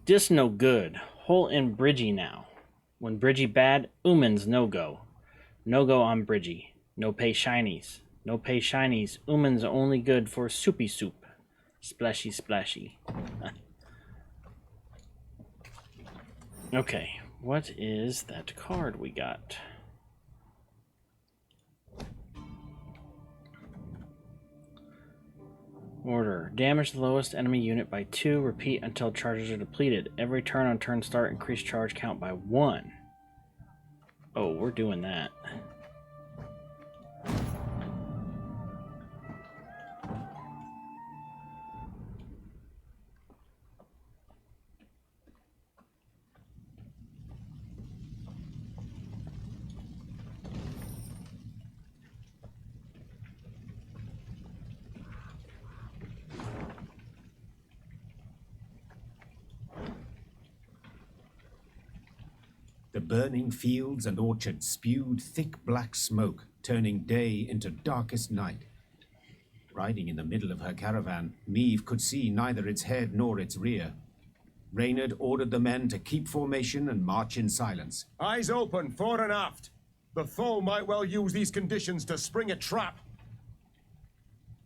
Dis no good. Hole in Bridgie now. When Bridgie bad, Uman's no go. No go on Bridgie. No pay shinies. No pay shinies. Uman's only good for soupy soup. Splashy splashy. Okay, what is that card we got? Order. Damage the lowest enemy unit by 2. Repeat until charges are depleted. Every turn on turn start, increase charge count by 1. Oh, we're doing that. The burning fields and orchards spewed thick black smoke, turning day into darkest night. Riding in the middle of her caravan, Meve could see neither its head nor its rear. Reynard ordered the men to keep formation and march in silence. Eyes open, fore and aft. The foe might well use these conditions to spring a trap.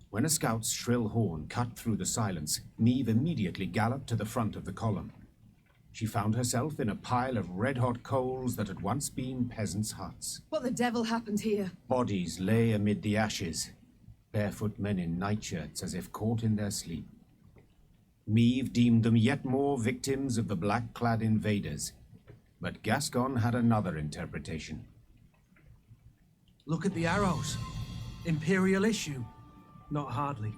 When a scout's shrill horn cut through the silence, Meve immediately galloped to the front of the column. She found herself in a pile of red-hot coals that had once been peasants' huts. What the devil happened here? Bodies lay amid the ashes, barefoot men in nightshirts as if caught in their sleep. Meve deemed them yet more victims of the black-clad invaders, but Gascon had another interpretation. Look at the arrows. Imperial issue. Not hardly.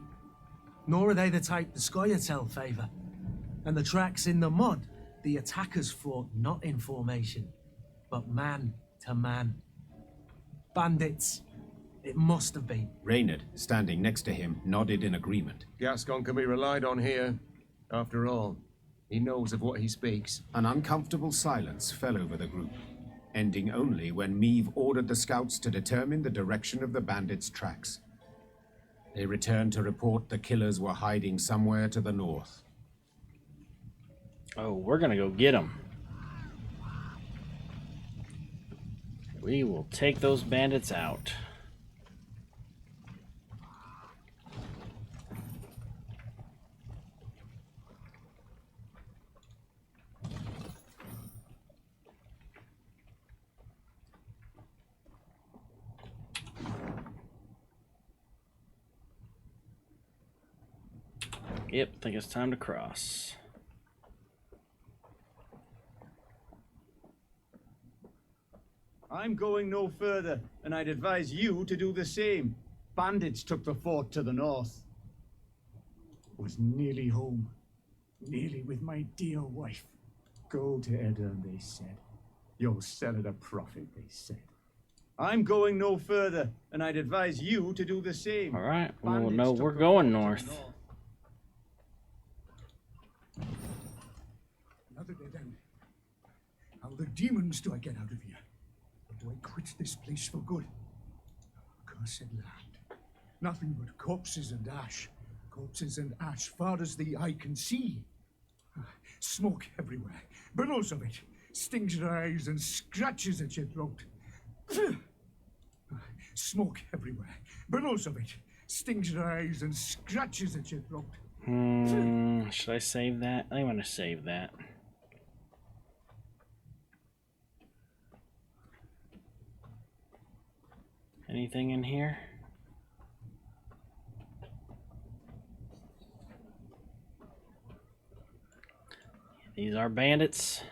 Nor are they the type the Scoia'tael favour. And the tracks in the mud, the attackers fought not in formation, but man to man. Bandits. It must have been. Reynard, standing next to him, nodded in agreement. Gascon can be relied on here. After all, he knows of what he speaks. An uncomfortable silence fell over the group, ending only when Meve ordered the scouts to determine the direction of the bandits' tracks. They returned to report the killers were hiding somewhere to the north. Oh, we're gonna go get them. We will take those bandits out. Yep, I think it's time to cross. I'm going no further, and I'd advise you to do the same. Bandits took the fort to the north. Was nearly home. Nearly with my dear wife. Go to Edern, they said. You'll sell at a profit, they said. I'm going no further, and I'd advise you to do the same. All right, well, Bandits no, took we're the going fort to the north. Another dead end. How the demons do I get out of here? Or do I quit this place for good? Cursed land. Nothing but corpses and ash. Corpses and ash far as the eye can see. Smoke everywhere. Billows of it. Stings your eyes and scratches at your throat. Smoke everywhere. Billows of it. Stings your eyes and scratches at your throat. Should I save that? I want to save that. Anything in here? These are bandits.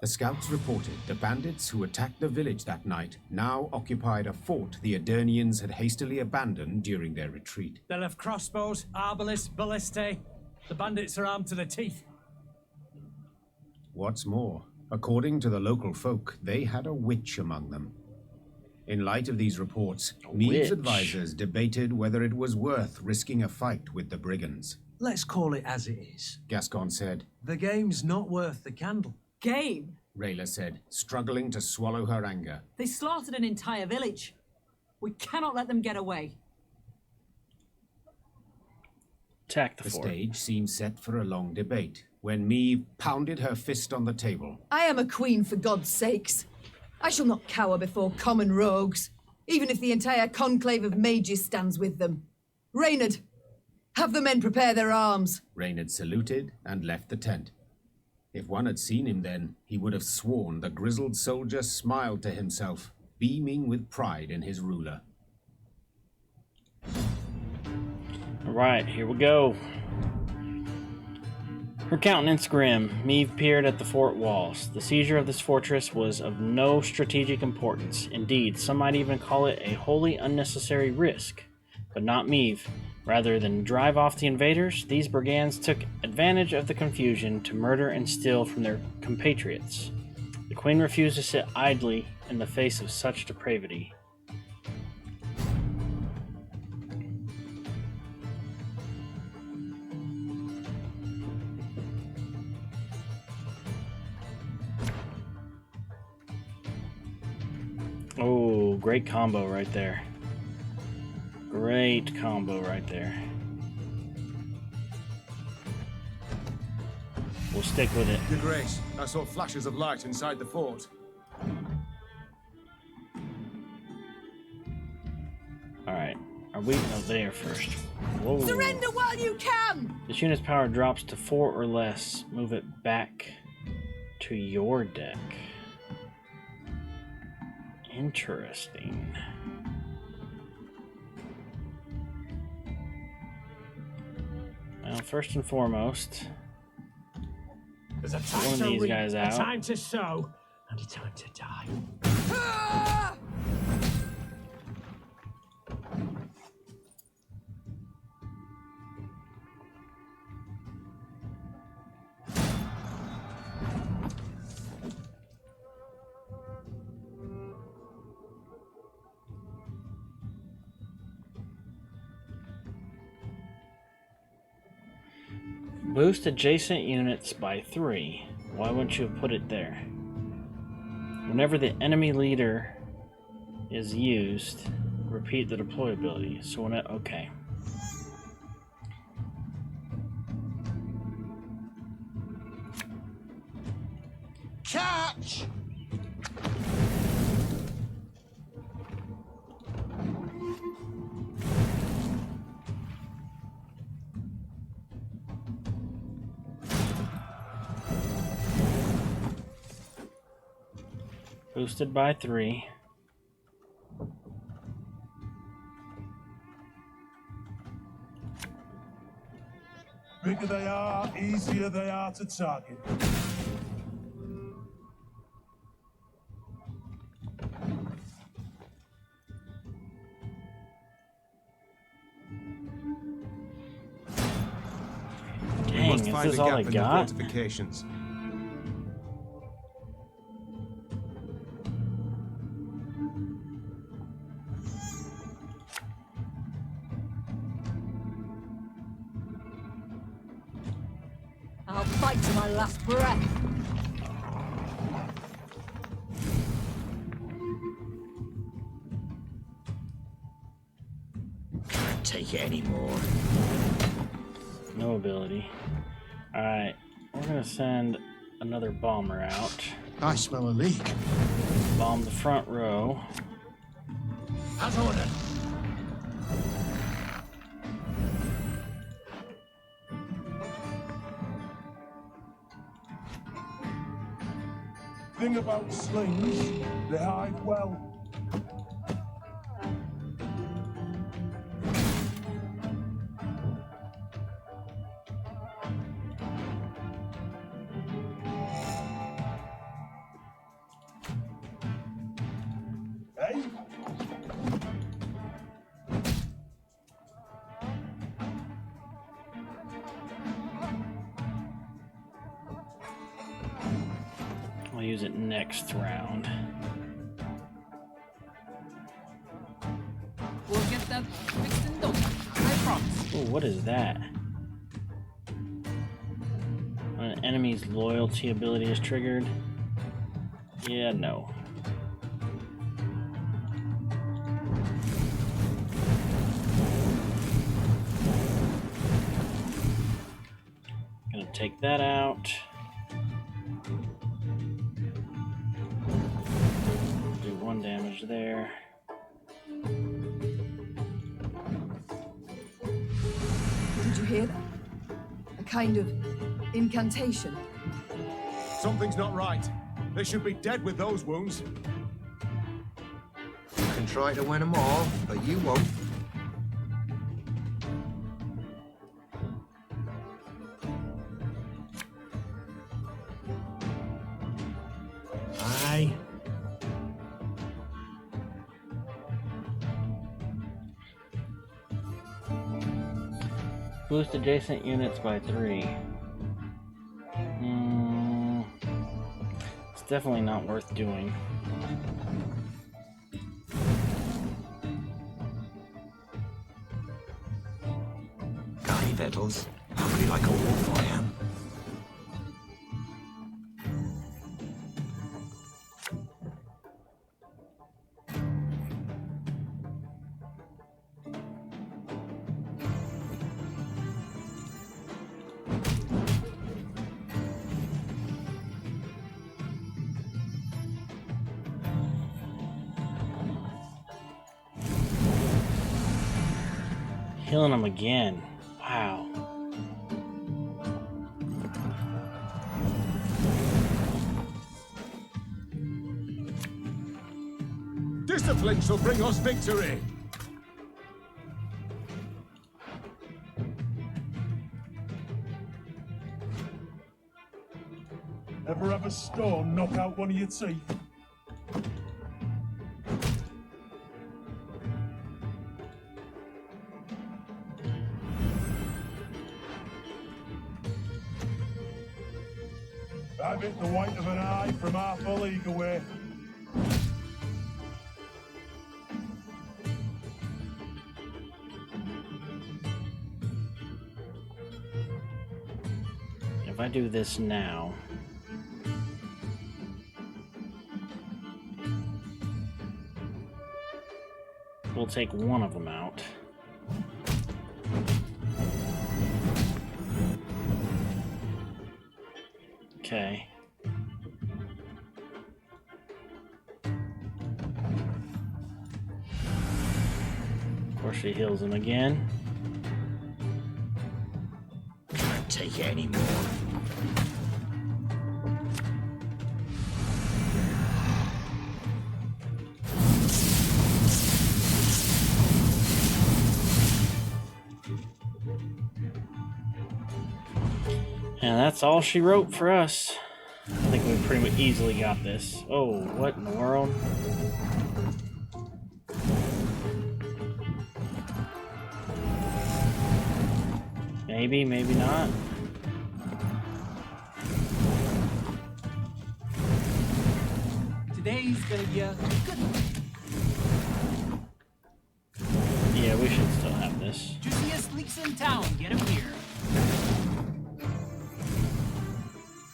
The scouts reported the bandits who attacked the village that night now occupied a fort the Adernians had hastily abandoned during their retreat. They'll have crossbows, arbalists, ballistae. The bandits are armed to the teeth. What's more, according to the local folk, they had a witch among them. In light of these reports, Meade's advisors debated whether it was worth risking a fight with the brigands. Let's call it as it is. Gascon said. The game's not worth the candle. Game? Rayla said, struggling to swallow her anger. They slaughtered an entire village. We cannot let them get away. Attack the The fort. stage seemed set for a long debate when Meve pounded her fist on the table. I am a queen, for God's sakes. I shall not cower before common rogues, even if the entire conclave of mages stands with them. Reynard, have the men prepare their arms. Reynard saluted and left the tent. If one had seen him then, he would have sworn the grizzled soldier smiled to himself, beaming with pride in his ruler. Alright, here we go. Her countenance grim, Meve peered at the fort walls. The seizure of this fortress was of no strategic importance. Indeed, some might even call it a wholly unnecessary risk. But not Meve. Rather than drive off the invaders, these brigands took advantage of the confusion to murder and steal from their compatriots. The queen refused to sit idly in the face of such depravity. Oh, great combo right there. Great combo right there. We'll stick with it. Your Grace, I saw flashes of light inside the fort. Alright. Are we? No, there first. Whoa. Surrender while you can! This unit's power drops to 4 or less. Move it back to your deck. Interesting. Well, first and foremost, There's a one time of to these reap, guys a out. time to sow, and a time to die. Ah! Boost adjacent units by 3. Why wouldn't you have put it there? Whenever the enemy leader is used, repeat the deploy ability. So when it, okay. Catch! Boosted by 3. Bigger they are, easier they are to target. We Dang, must is find this a all gap I in the got? fortifications. I'll fight to my last breath. Can't take it anymore. No ability. Alright, we're gonna send another bomber out. I smell a leak. Bomb the front row. As ordered. Thing about slings, they hide well. Hey? I'll use it next round. We'll get that fixed and done. I promise. Oh, what is that? When an enemy's loyalty ability is triggered. Yeah, no. should take that out. Do 1 damage there. Did you hear that? A kind of incantation. Something's not right. They should be dead with those wounds. You can try to win them all, but you won't. Aye. Boost adjacent units by 3. It's definitely not worth doing. Got any victuals? Hungry like a wolf I am. Killing him again. Wow. Discipline shall bring us victory. Ever have a stone knock out one of your teeth? I've hit the white of an eye from half a league away. If I do this now, we'll take one of them out. Okay. Of course, she heals him again. Can't take it anymore. And that's all she wrote for us. I think we pretty much easily got this. Oh, what in the world? Maybe, maybe not. Today's gonna be a good one. Yeah, we should still have this. Juiciest leaks in town. Get him here.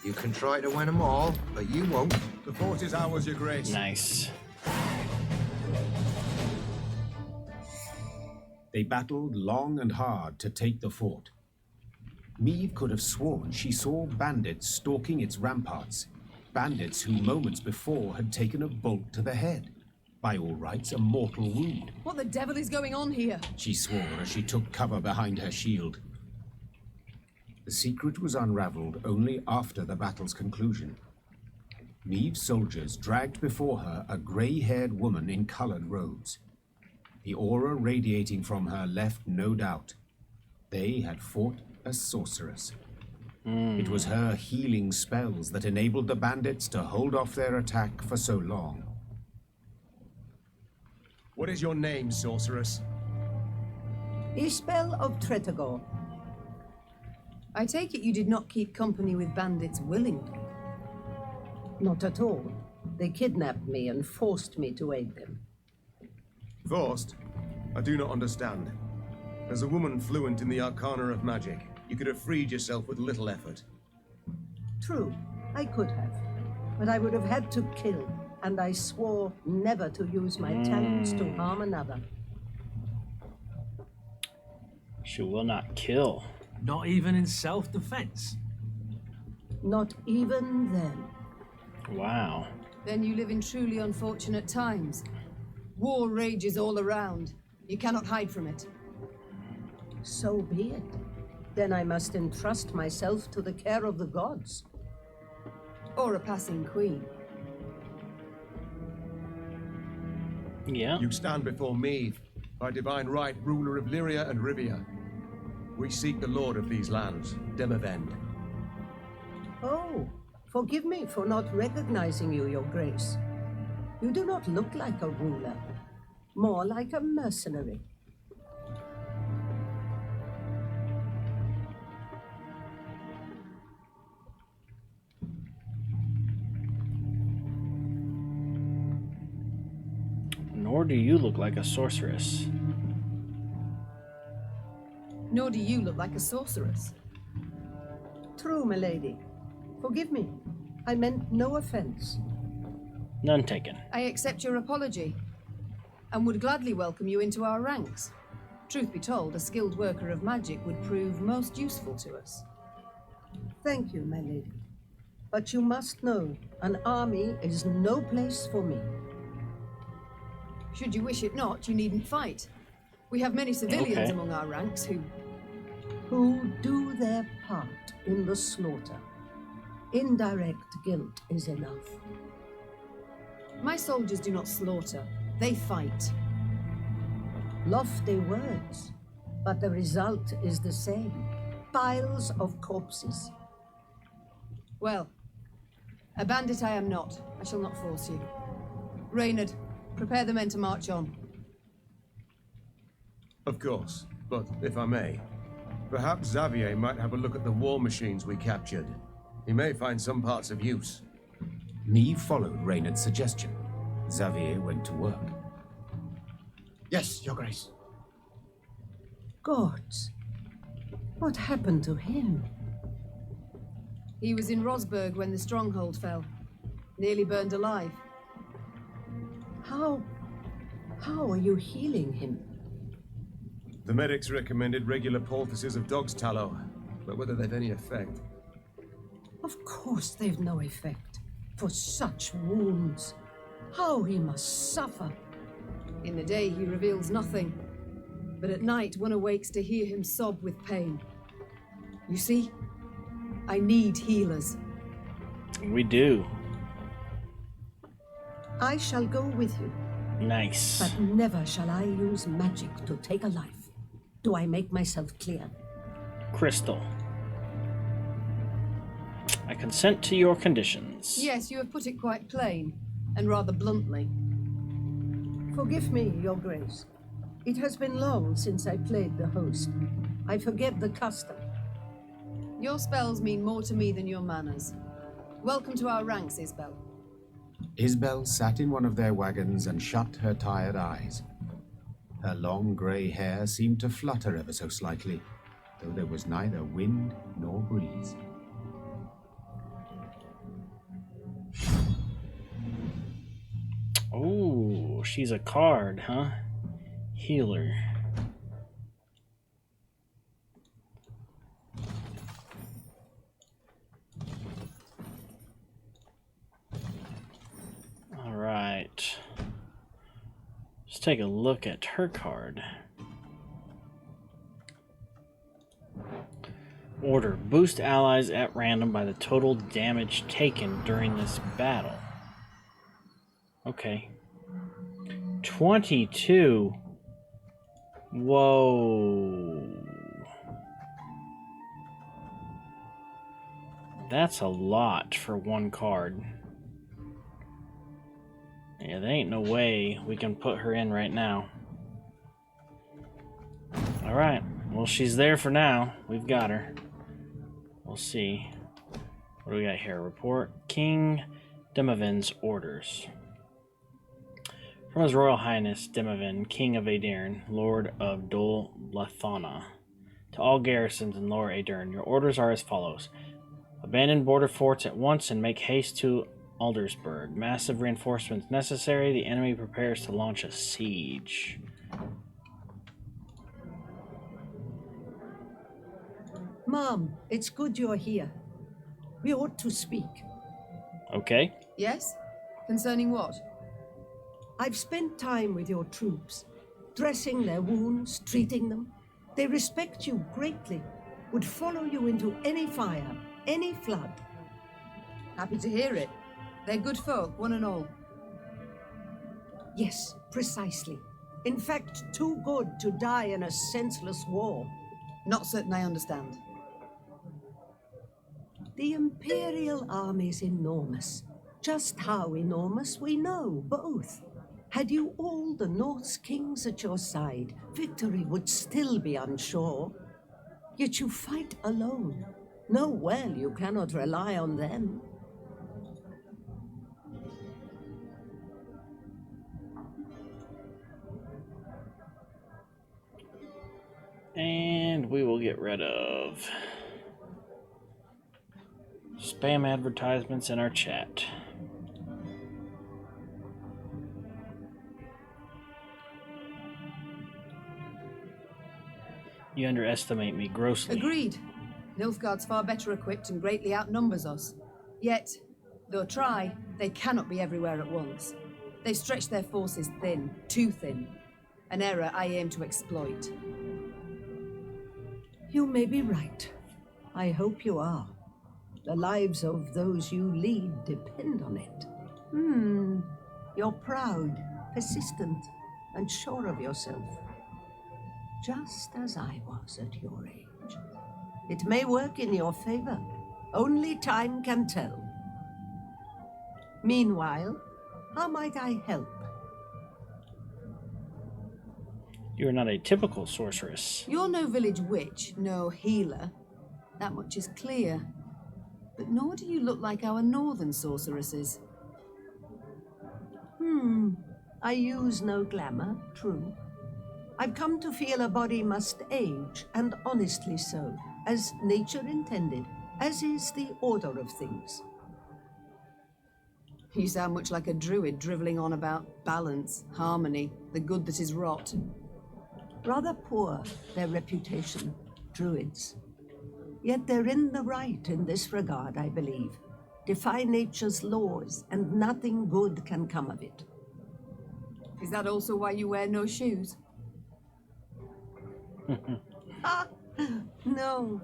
You can try to win them all, but you won't. The fort is ours, Your Grace. Nice. They battled long and hard to take the fort. Meve could have sworn she saw bandits stalking its ramparts. Bandits who moments before had taken a bolt to the head. By all rights, a mortal wound. What the devil is going on here? She swore as she took cover behind her shield. The secret was unraveled only after the battle's conclusion. Meve's soldiers dragged before her a grey-haired woman in colored robes. The aura radiating from her left no doubt. They had fought a sorceress. It was her healing spells that enabled the bandits to hold off their attack for so long. What is your name, sorceress? Ishbel of Tretagor. I take it you did not keep company with bandits willingly. Not at all. They kidnapped me and forced me to aid them. Forced? I do not understand. As a woman fluent in the arcana of magic, you could have freed yourself with little effort. True, I could have. But I would have had to kill, and I swore never to use my talents to harm another. She will not kill. Not even in self-defense. Not even then. Wow. Then you live in truly unfortunate times. War rages all around. You cannot hide from it. So be it. Then I must entrust myself to the care of the gods. Or a passing queen. Yeah. You stand before me, by divine right, ruler of Lyria and Rivia. We seek the lord of these lands, Demavend. Oh, forgive me for not recognizing you, Your Grace. You do not look like a ruler, more like a mercenary. Nor do you look like a sorceress. Nor do you look like a sorceress. True, milady. Forgive me. I meant no offense. None taken. I accept your apology, and would gladly welcome you into our ranks. Truth be told, a skilled worker of magic would prove most useful to us. Thank you, my lady. But you must know, an army is no place for me. Should you wish it not, you needn't fight. We have many civilians Okay. among our ranks who do their part in the slaughter. Indirect guilt is enough. My soldiers do not slaughter, they fight. Lofty words, but the result is the same. Piles of corpses. Well, a bandit I am not. I shall not force you. Reynard, prepare the men to march on. Of course, but if I may, perhaps Xavier might have a look at the war machines we captured. He may find some parts of use. Neve followed Reynard's suggestion. Xavier went to work. Yes, Your Grace. Gods. What happened to him? He was in Rosberg when the stronghold fell. Nearly burned alive. How are you healing him? The medics recommended regular poultices of dog's tallow, but whether they've any effect. Of course they've no effect. For such wounds. How he must suffer. In the day he reveals nothing, but at night one awakes to hear him sob with pain. You see, I need healers. We do. I shall go with you. Nice. But never shall I use magic to take a life. Do I make myself clear? Crystal. I consent to your conditions. Yes, you have put it quite plain, and rather bluntly. Forgive me, Your Grace. It has been long since I played the host. I forget the custom. Your spells mean more to me than your manners. Welcome to our ranks, Isbel. Isbel sat in one of their wagons and shut her tired eyes. Her long grey hair seemed to flutter ever so slightly, though there was neither wind nor breeze. Oh, she's a card, huh? Healer. All right. Let's take a look at her card. Order. Boost allies at random by the total damage taken during this battle. Okay. 22. Whoa. That's a lot for one card. Yeah, there ain't no way we can put her in right now. Alright. Well, she's there for now. We've got her. We'll see. What do we got here? Report. King Demavend's orders. From His Royal Highness Demavend, King of Aedirn, Lord of Dol Lathana, to all garrisons in Lower Aedirn, your orders are as follows. Abandon border forts at once and make haste to Aldersburg. Massive reinforcements necessary. The enemy prepares to launch a siege. Mom, it's good you're here. We ought to speak. Okay. Yes? Concerning what? I've spent time with your troops, dressing their wounds, treating them. They respect you greatly, would follow you into any fire, any flood. Happy to hear it. They're good folk, one and all. Yes, precisely. In fact, too good to die in a senseless war. Not certain I understand. The Imperial Army's enormous. Just how enormous we know, both. Had you all the Norse kings at your side, victory would still be unsure. Yet you fight alone. Know well you cannot rely on them. And we will get rid of spam advertisements in our chat. You underestimate me grossly. Agreed. Nilfgaard's far better equipped and greatly outnumbers us. Yet, though try, they cannot be everywhere at once. They've stretched their forces thin, too thin. An error I aim to exploit. You may be right. I hope you are. The lives of those you lead depend on it. You're proud, persistent, and sure of yourself. Just as I was at your age. It may work in your favor. Only time can tell. Meanwhile, how might I help? You are not a typical sorceress. You're no village witch, no healer. That much is clear. But nor do you look like our northern sorceresses. I use no glamour, true. I've come to feel a body must age, and honestly so, as nature intended, as is the order of things. You sound much like a druid drivelling on about balance, harmony, the good that is rot. Rather poor, their reputation, druids. Yet they're in the right in this regard, I believe. Defy nature's laws, and nothing good can come of it. Is that also why you wear no shoes? No.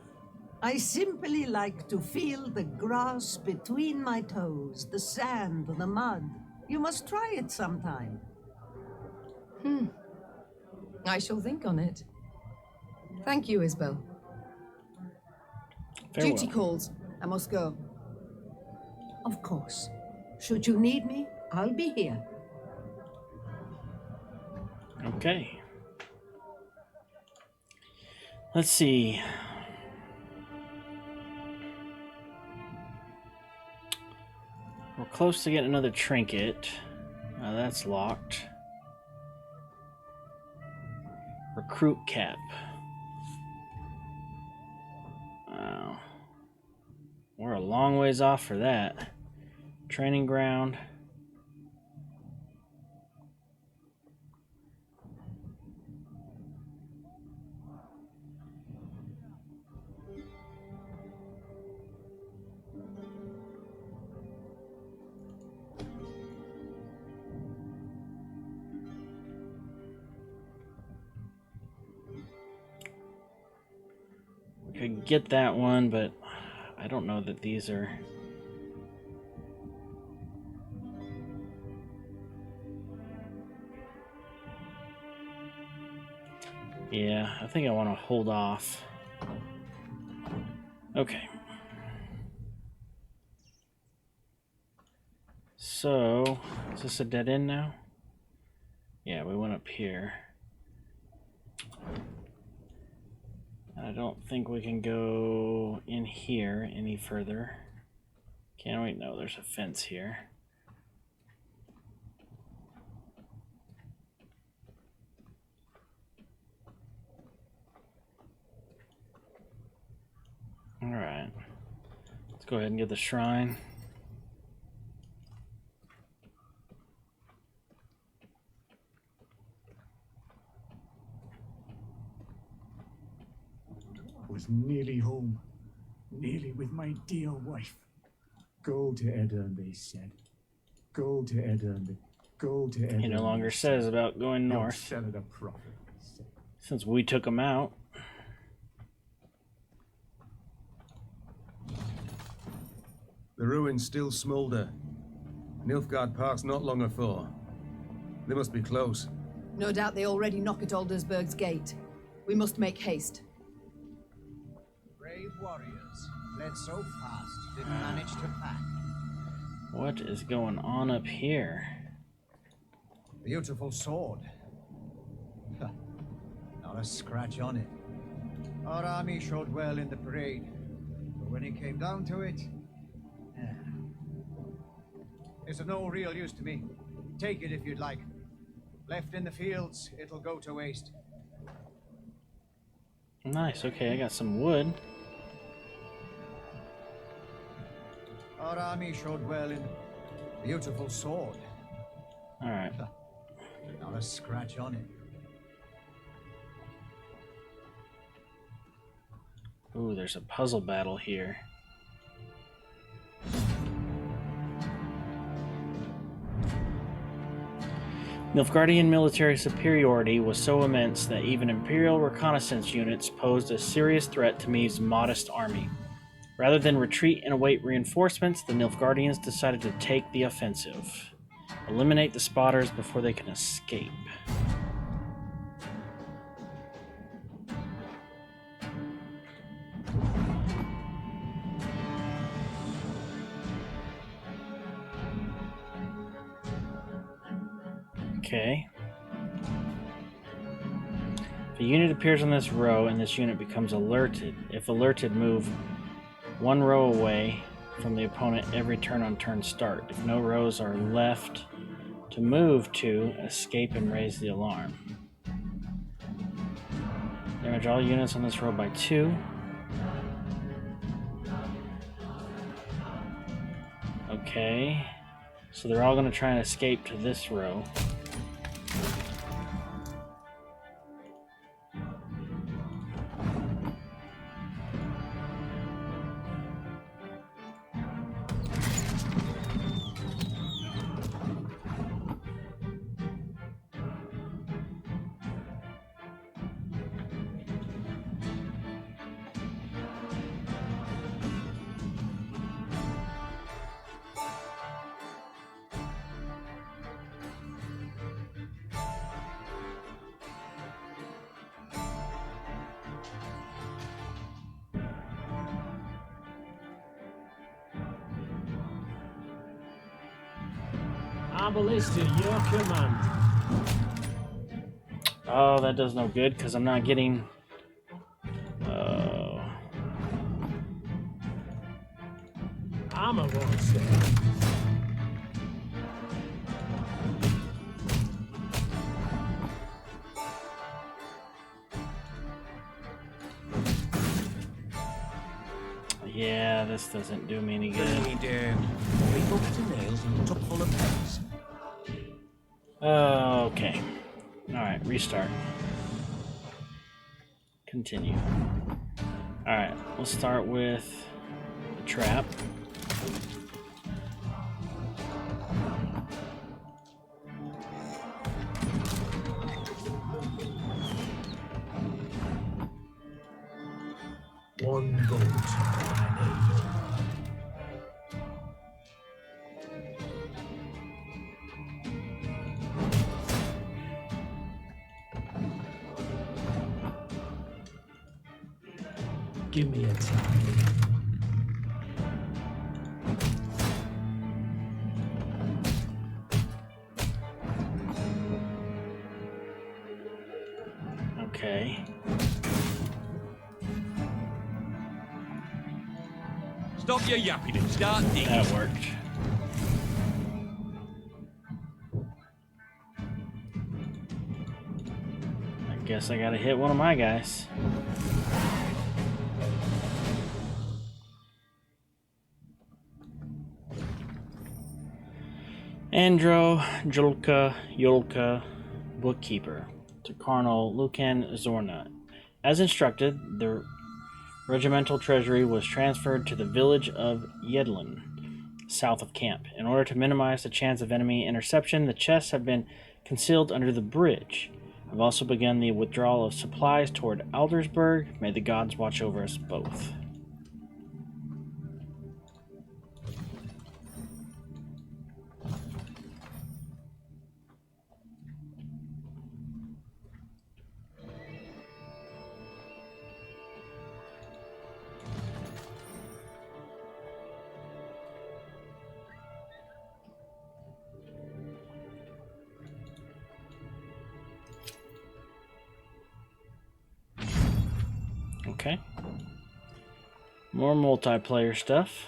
I simply like to feel the grass between my toes, the sand, the mud. You must try it sometime. I shall think on it. Thank you, Isbel. Farewell. Duty calls. I must go. Of course. Should you need me, I'll be here. Okay. Let's see. We're close to getting another trinket. That's locked. Recruit cap. Wow. We're a long ways off for that. Training ground. Could get that one, but I don't know that these are... Yeah, I think I want to hold off. Okay. So, is this a dead end now? Yeah, we went up here. I don't think we can go in here any further. Can we? No, there's a fence here. Alright. Let's go ahead and get the shrine. Was nearly home, nearly with my dear wife. Go to Edern, they said. Go to Edern. Go to Edern. He no longer says about going north. Sell at a profit, they said. Since we took him out. The ruins still smoulder. Nilfgaard Park's not long afore. They must be close. No doubt they already knock at Aldersberg's gate. We must make haste. Brave warriors, fled so fast, didn't manage to pack. What is going on up here? Beautiful sword. Not a scratch on it. Our army showed well in the parade, but when it came down to it, it's of no real use to me. Take it if you'd like. Left in the fields, it'll go to waste. Nice, okay, I got some wood. Our army showed well in beautiful sword. Alright. Not a scratch on it. Ooh, there's a puzzle battle here. Nilfgaardian military superiority was so immense that even Imperial reconnaissance units posed a serious threat to Meave's modest army. Rather than retreat and await reinforcements, the Nilfgaardians decided to take the offensive. Eliminate the spotters before they can escape. Okay. If a unit appears on this row and this unit becomes alerted, if alerted, move one row away from the opponent every turn on turn start. If no rows are left to move to, escape and raise the alarm. Damage all units on this row by 2. Okay. So they're all going to try and escape to this row. Arbalist to your command. Oh, that does no good because I'm not getting... Armor won't save. Yeah, this doesn't do me any good. Rebuilt to nails and top full of pens. Okay. Alright, restart. Continue. Alright, we'll start with the trap. One goat I need. Give me a time. Okay. Stop your yapping and start digging. That worked. I guess I gotta hit one of my guys. Andro, Yolka, Bookkeeper, to Colonel Lucan Zorna. As instructed, the regimental treasury was transferred to the village of Yedlin. south of camp. In order to minimize the chance of enemy interception, the chests have been concealed under the bridge. I've also begun the withdrawal of supplies toward Aldersburg. May the gods watch over us both. Okay. More multiplayer stuff.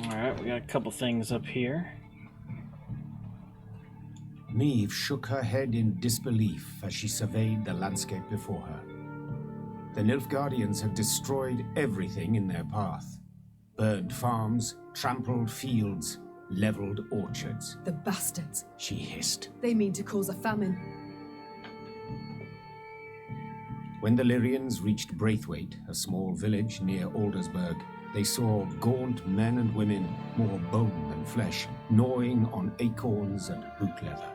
Alright, we got a couple things up here. Maeve shook her head in disbelief as she surveyed the landscape before her. The Nilfgaardians had destroyed everything in their path. Burned farms, trampled fields, leveled orchards. The bastards. She hissed. They mean to cause a famine. When the Lyrians reached Braithwaite, a small village near Aldersburg, they saw gaunt men and women, more bone than flesh, gnawing on acorns and boot leather.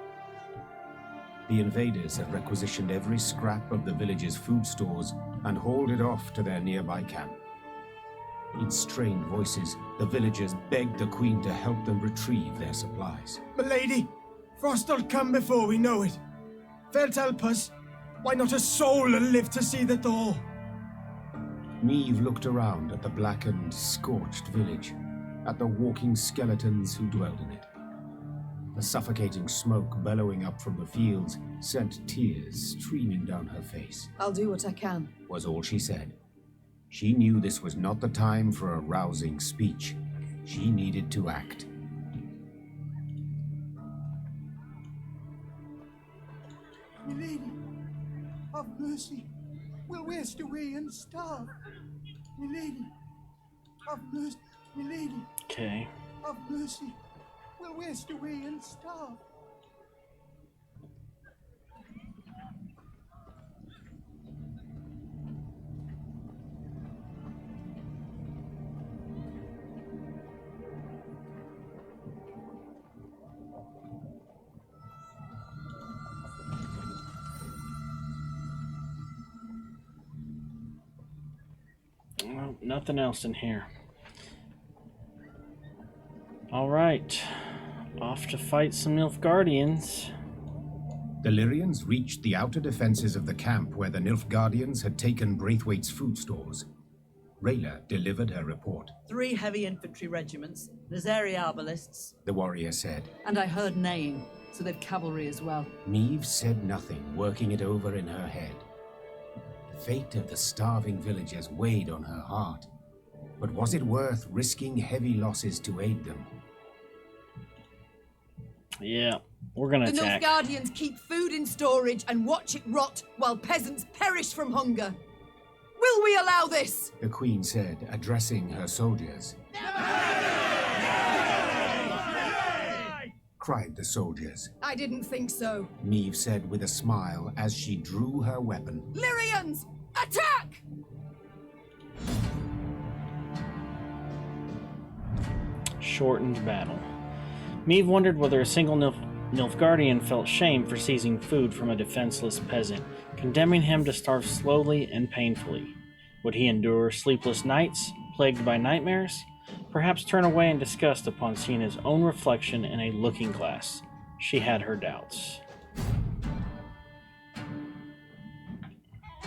The invaders had requisitioned every scrap of the village's food stores and hauled it off to their nearby camp. In strained voices, the villagers begged the Queen to help them retrieve their supplies. Milady, Frost'll come before we know it. They'll help us. Why not a soul will live to see the thaw? Maeve looked around at the blackened, scorched village, at the walking skeletons who dwelled in it. The suffocating smoke bellowing up from the fields sent tears streaming down her face. I'll do what I can, was all she said. She knew this was not the time for a rousing speech. She needed to act. Milady, have mercy. We'll waste away and starve. Milady, have mercy. Milady, Okay. have mercy. We'll waste away and starve. Well, nothing else in here. All right. Off to fight some Nilfgaardians. The Lyrians reached the outer defenses of the camp where the Nilfgaardians had taken Braithwaite's food stores. Rayla delivered her report. 3 heavy infantry regiments, Nazari arbalists, The warrior said. And I heard neighing, so they've cavalry as well. Maeve said nothing, working it over in her head. The fate of the starving villagers weighed on her heart. But was it worth risking heavy losses to aid them? Yeah, we're gonna The attack. Nilfgaardians keep food in storage and watch it rot while peasants perish from hunger. Will we allow this? The Queen said, addressing her soldiers. Cried the soldiers. I didn't think so. Maeve said with a smile as she drew her weapon. Lyrians, attack! Shortened battle. Maeve wondered whether a single Nilfgaardian felt shame for seizing food from a defenseless peasant, condemning him to starve slowly and painfully. Would he endure sleepless nights, plagued by nightmares? Perhaps turn away in disgust upon seeing his own reflection in a looking glass? She had her doubts.